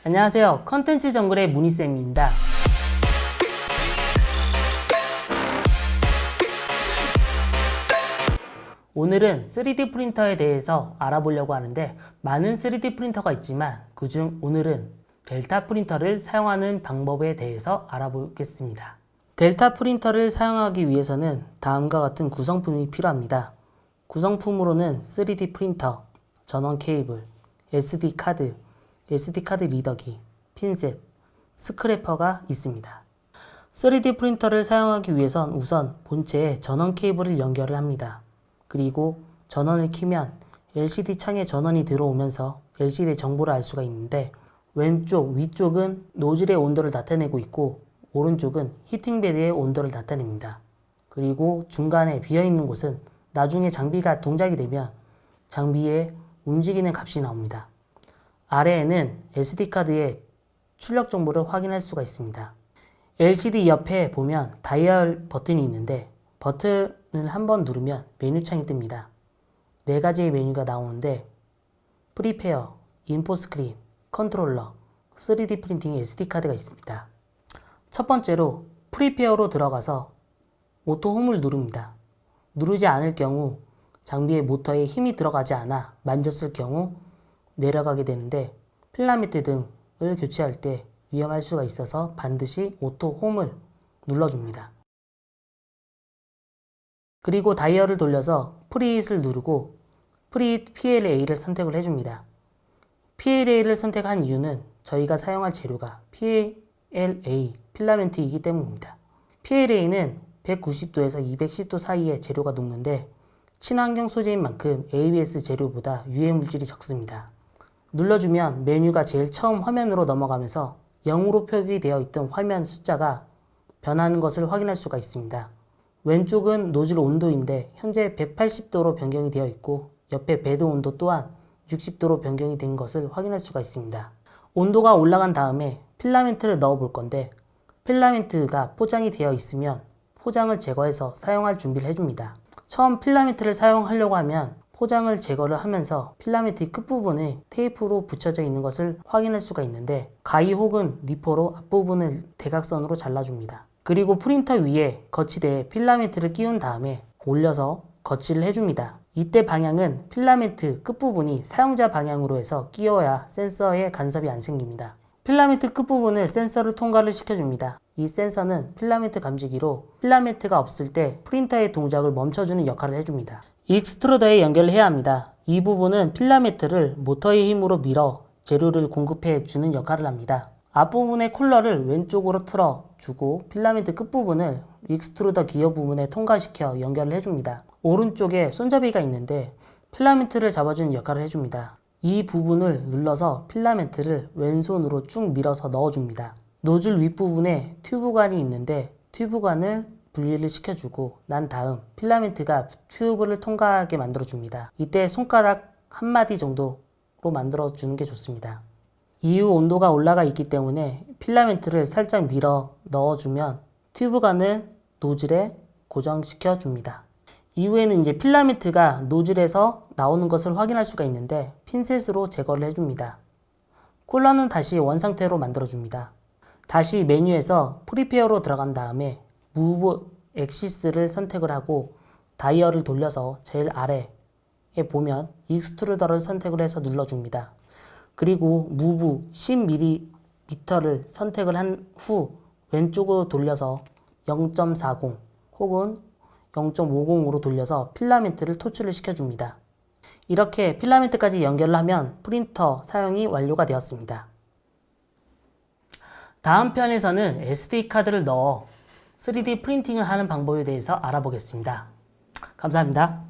안녕하세요. 컨텐츠 정글의 문희쌤입니다. 오늘은 3D 프린터에 대해서 알아보려고 하는데 많은 3D 프린터가 있지만 그중 오늘은 델타 프린터를 사용하는 방법에 대해서 알아보겠습니다. 델타 프린터를 사용하기 위해서는 다음과 같은 구성품이 필요합니다. 구성품으로는 3D 프린터, 전원 케이블, SD 카드 리더기, 핀셋, 스크래퍼가 있습니다. 3D 프린터를 사용하기 위해선 우선 본체에 전원 케이블을 연결을 합니다. 그리고 전원을 켜면 LCD 창에 전원이 들어오면서 LCD 정보를 알 수가 있는데 왼쪽, 위쪽은 노즐의 온도를 나타내고 있고 오른쪽은 히팅베드의 온도를 나타냅니다. 그리고 중간에 비어있는 곳은 나중에 장비가 동작이 되면 장비에 움직이는 값이 나옵니다. 아래에는 SD카드의 출력 정보를 확인할 수가 있습니다. LCD 옆에 보면 다이얼 버튼이 있는데 버튼을 한번 누르면 메뉴창이 뜹니다. 4가지의 메뉴가 나오는데 프리페어, 인포스크린, 컨트롤러, 3D 프린팅 SD카드가 있습니다. 첫 번째로 프리페어로 들어가서 오토 홈을 누릅니다. 누르지 않을 경우 장비의 모터에 힘이 들어가지 않아 만졌을 경우 내려가게 되는데 필라멘트 등을 교체할 때 위험할 수가 있어서 반드시 오토 홈을 눌러줍니다. 그리고 다이얼을 돌려서 프리힉을 누르고 프리힉 PLA를 선택을 해줍니다. PLA를 선택한 이유는 저희가 사용할 재료가 PLA 필라멘트이기 때문입니다. PLA는 190도에서 210도 사이의 재료가 녹는데 친환경 소재인 만큼 ABS 재료보다 유해 물질이 적습니다. 눌러주면 메뉴가 제일 처음 화면으로 넘어가면서 0으로 표기되어 있던 화면 숫자가 변하는 것을 확인할 수가 있습니다. 왼쪽은 노즐 온도인데 현재 180도로 변경이 되어 있고 옆에 베드 온도 또한 60도로 변경이 된 것을 확인할 수가 있습니다. 온도가 올라간 다음에 필라멘트를 넣어 볼 건데 필라멘트가 포장이 되어 있으면 포장을 제거해서 사용할 준비를 해줍니다. 처음 필라멘트를 사용하려고 하면 포장을 제거를 하면서 필라멘트의 끝부분에 테이프로 붙여져 있는 것을 확인할 수가 있는데 가위 혹은 니퍼로 앞부분을 대각선으로 잘라줍니다. 그리고 프린터 위에 거치대에 필라멘트를 끼운 다음에 올려서 거치를 해줍니다. 이때 방향은 필라멘트 끝부분이 사용자 방향으로 해서 끼워야 센서에 간섭이 안 생깁니다. 필라멘트 끝부분을 센서를 통과를 시켜줍니다. 이 센서는 필라멘트 감지기로 필라멘트가 없을 때 프린터의 동작을 멈춰주는 역할을 해줍니다. 익스트루더에 연결을 해야 합니다. 이 부분은 필라멘트를 모터의 힘으로 밀어 재료를 공급해 주는 역할을 합니다. 앞부분의 쿨러를 왼쪽으로 틀어주고 필라멘트 끝부분을 익스트루더 기어 부분에 통과시켜 연결을 해줍니다. 오른쪽에 손잡이가 있는데 필라멘트를 잡아주는 역할을 해줍니다. 이 부분을 눌러서 필라멘트를 왼손으로 쭉 밀어서 넣어줍니다. 노즐 윗부분에 튜브관이 있는데 튜브관을 분리를 시켜주고 난 다음 필라멘트가 튜브를 통과하게 만들어줍니다. 이때 손가락 한 마디 정도로 만들어주는 게 좋습니다. 이후 온도가 올라가 있기 때문에 필라멘트를 살짝 밀어 넣어주면 튜브관을 노즐에 고정시켜 줍니다. 이후에는 이제 필라멘트가 노즐에서 나오는 것을 확인할 수가 있는데 핀셋으로 제거를 해줍니다. 쿨러는 다시 원상태로 만들어줍니다. 다시 메뉴에서 프리페어로 들어간 다음에 무브 엑시스를 선택을 하고 다이얼을 돌려서 제일 아래에 보면 익스트루더를 선택을 해서 눌러줍니다. 그리고 무브 10mm를 선택을 한 후 왼쪽으로 돌려서 0.40 혹은 0.50으로 돌려서 필라멘트를 토출을 시켜줍니다. 이렇게 필라멘트까지 연결을 하면 프린터 사용이 완료가 되었습니다. 다음 편에서는 SD카드를 넣어 3D 프린팅을 하는 방법에 대해서 알아보겠습니다. 감사합니다.